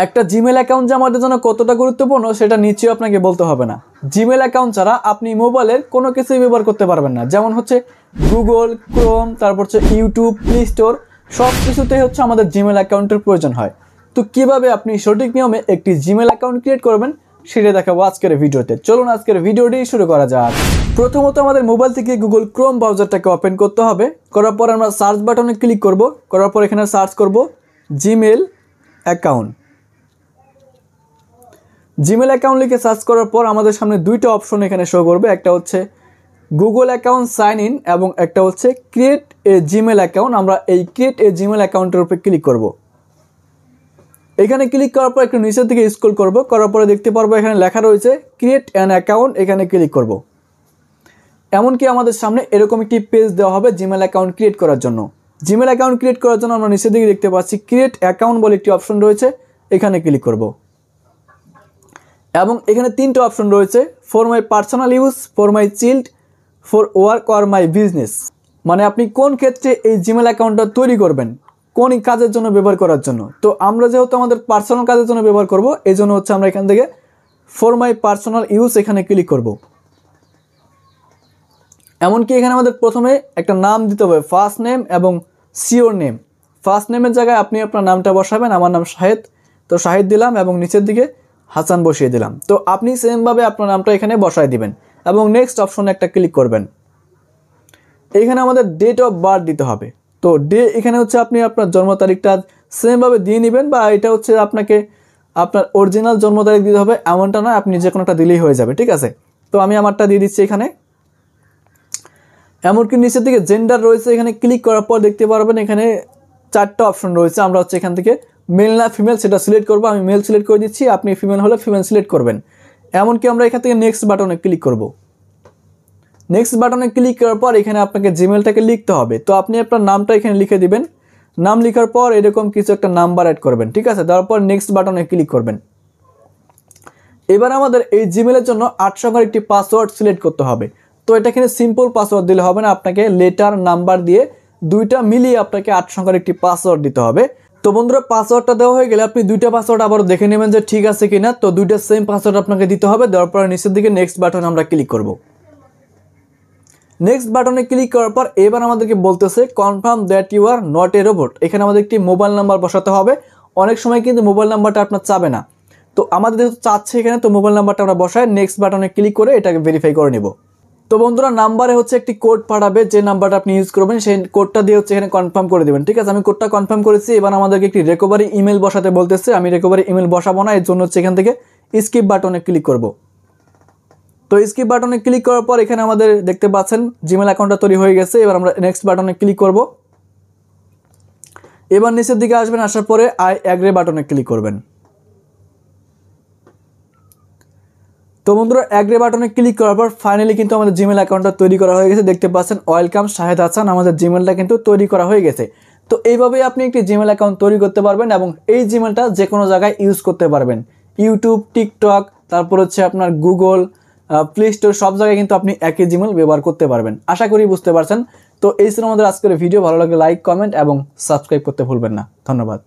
একটা Gmail account যে আমাদের জন্য কতটা গুরুত্বপূর্ণ সেটা নিশ্চয়ই আপনাকে বলতে হবে না। জিমেল অ্যাকাউন্ট ছাড়া আপনি মোবাইলের কোনো কিছুই ব্যবহার করতে পারবেন না। যেমন হচ্ছে গুগল, ক্রোম, তারপর হচ্ছে ইউটিউব, প্লে স্টোর, সব কিছুতেই হচ্ছে আমাদের জিমেল অ্যাকাউন্টের প্রয়োজন হয়। তো কীভাবে আপনি সঠিক নিয়মে একটি জিমেল অ্যাকাউন্ট ক্রিয়েট করবেন সেটা দেখাবো আজকের ভিডিওতে। চলুন আজকের ভিডিওটি শুরু করা যাক। প্রথমত আমাদের মোবাইল থেকে গুগল ক্রোম ব্রাউজারটাকে ওপেন করতে হবে। করার পর আমরা সার্চ বাটনে ক্লিক করব। করার পর এখানে সার্চ করব জিমেল অ্যাকাউন্ট। জিমেল অ্যাকাউন্ট লিখে সার্চ করার পর আমাদের সামনে দুইটা অপশন এখানে শো করবে। একটা হচ্ছে গুগল অ্যাকাউন্ট সাইন ইন এবং একটা হচ্ছে ক্রিয়েট এ জিমেল অ্যাকাউন্ট। আমরা এই ক্রিয়েট এ জিমেল অ্যাকাউন্টের উপরে ক্লিক করব। এখানে ক্লিক করার পর একটু নিচের দিকে স্ক্রল করব। করার পরে দেখতে পারবো এখানে লেখা রয়েছে ক্রিয়েট অ্যান অ্যাকাউন্ট। এখানে ক্লিক করব। এমনকি আমাদের সামনে এরকম একটি পেজ দেওয়া হবে জিমেল অ্যাকাউন্ট ক্রিয়েট করার জন্য। জিমেল অ্যাকাউন্ট ক্রিয়েট করার জন্য আমরা নিচের দিকে দেখতে পাচ্ছি ক্রিয়েট অ্যাকাউন্ট বলে একটি অপশন রয়েছে। এখানে ক্লিক করব এবং এখানে তিনটা অপশন রয়েছে, for my personal use, for my child, for work or my business. মানে আপনি কোন ক্ষেত্রে এই জিমেল অ্যাকাউন্টটা তৈরি করবেন, কোন কাজের জন্য ব্যবহার করার জন্য। তো আমরা যেহেতু আমাদের পার্সোনাল কাজের জন্য ব্যবহার করব, এই জন্য হচ্ছে আমরা এখান থেকে ফর মাই পার্সোনাল ইউজ এখানে ক্লিক করব। এমনকি এখানে আমাদের প্রথমে একটা নাম দিতে হবে, ফার্স্ট নেম এবং সিওর নেম। ফার্স্ট নেমের জায়গায় আপনি আপনার নামটা বসাবেন। আমার নাম শাহেদ, তো শাহেদ দিলাম এবং নিচের দিকে হাসান বসিয়ে দিলাম। তো আপনি সেমভাবে আপনার নামটা এখানে বসায় দিবেন এবং নেক্সট অপশনে একটা ক্লিক করবেন। এখানে আমাদের ডেট অফ বার্থ দিতে হবে। তো এখানে হচ্ছে আপনি আপনার জন্ম তারিখটা সেমভাবে দিয়ে নেবেন, বা এটা হচ্ছে আপনাকে আপনার অরিজিনাল জন্ম তারিখ দিতে হবে এমনটা নয়, আপনি যে কোনোটা দিলেই হয়ে যাবে, ঠিক আছে। তো আমি আমারটা দিয়ে দিচ্ছি এখানে। এমনকি নিচের দিকে জেন্ডার রয়েছে, এখানে ক্লিক করার পর দেখতে পারবেন এখানে চারটা অপশন রয়েছে। আমরা হচ্ছে এখান থেকে মেল না ফিমেল সেটা সিলেক্ট করবো। আমি মেল সিলেক্ট করে দিচ্ছি, আপনি ফিমেল হলে ফিমেল সিলেক্ট করবেন। এমনকি আমরা এখান থেকে নেক্সট বাটনে ক্লিক করব। নেক্সট বাটনে ক্লিক করার পর এখানে আপনাকে জিমেলটাকে লিখতে হবে। তো আপনি আপনার নামটা এখানে লিখে দিবেন। নাম লেখার পর এরকম কিছু একটা নাম্বার অ্যাড করবেন, ঠিক আছে। তারপর নেক্সট বাটনে ক্লিক করবেন। এবার আমাদের এই জিমেলের জন্য 8 সংখ্যার একটি পাসওয়ার্ড সিলেক্ট করতে হবে। তো এটা এখানে সিম্পল পাসওয়ার্ড দিলে হবে না, আপনাকে লেটার নাম্বার দিয়ে দুইটা মিলিয়ে আপনাকে 8 সংখ্যার একটি পাসওয়ার্ড দিতে হবে। তো বন্ধুরা, পাসওয়ার্ডটা দেওয়া হয়ে গেলে আপনি দুইটা পাসওয়ার্ড আবার দেখে নেবেন যে ঠিক আছে কিনা। তো দুইটা সেম পাসওয়ার্ড আপনাকে দিতে হবে। দেওয়ার পর নিচের দিকে নেক্সট বাটনে আমরা ক্লিক করব। নেক্সট বাটনে ক্লিক করার পর এবার আমাদেরকে বলতেছে confirm that you are not a robot. এখানে আমাদের একটি মোবাইল নাম্বার বসাতে হবে। অনেক সময় কিন্তু মোবাইল নাম্বারটা আপনার চাবে না, তো আমাদের যেহেতু চাচ্ছে এখানে, তো মোবাইল নাম্বারটা আমরা বসাই নেক্সট বাটনে ক্লিক করে এটাকে ভেরিফাই করে নেব। তো বন্ধুরা, নাম্বারে হচ্ছে একটি কোড পাঠাবে, যে নাম্বারটা আপনি ইউজ করবেন সেই কোডটা দিয়ে হচ্ছে এখানে কনফার্ম করে দেবেন, ঠিক আছে। আমি কোডটা কনফার্ম করেছি। এবার আমাদেরকে একটি রিকভারি ইমেল বসাতে বলতেছে। আমি রিকভারি ইমেল বসাবো না, এর জন্য হচ্ছে এখান থেকে স্কিপ বাটনে ক্লিক করব। তো স্কিপ বাটনে ক্লিক করার পর এখানে আমাদের দেখতে পাচ্ছেন জিমেল অ্যাকাউন্টটা তৈরি হয়ে গেছে। এবার আমরা নেক্সট বাটনে ক্লিক করব। এবার নিচের দিকে আসবেন, আসার পরে আই অ্যাগ্রি বাটনে ক্লিক করবেন। তো বন্ধুরা, অ্যাগ্রি বাটনে ক্লিক করার পর ফাইনালি কিন্তু আমাদের জিমেল অ্যাকাউন্টটা তৈরি করা হয়ে গেছে। দেখতে পাচ্ছেন ওয়েলকাম শাহেদ হাসান, আমাদের জিমেলটা কিন্তু তৈরি করা হয়ে গেছে। তো এইভাবেই আপনি একটি জিমেল অ্যাকাউন্ট তৈরি করতে পারবেন এবং এই জিমেলটা যে কোনো জায়গায় ইউজ করতে পারবেন। ইউটিউব, টিকটক, তারপর হচ্ছে আপনার গুগল, প্লে স্টোর, সব জায়গায় কিন্তু আপনি একই জিমেল ব্যবহার করতে পারবেন। আশা করি বুঝতে পারছেন। তো এই ছিল আমাদের আজকের ভিডিও। ভালো লাগলে লাইক, কমেন্ট এবং সাবস্ক্রাইব করতে ভুলবেন না। ধন্যবাদ।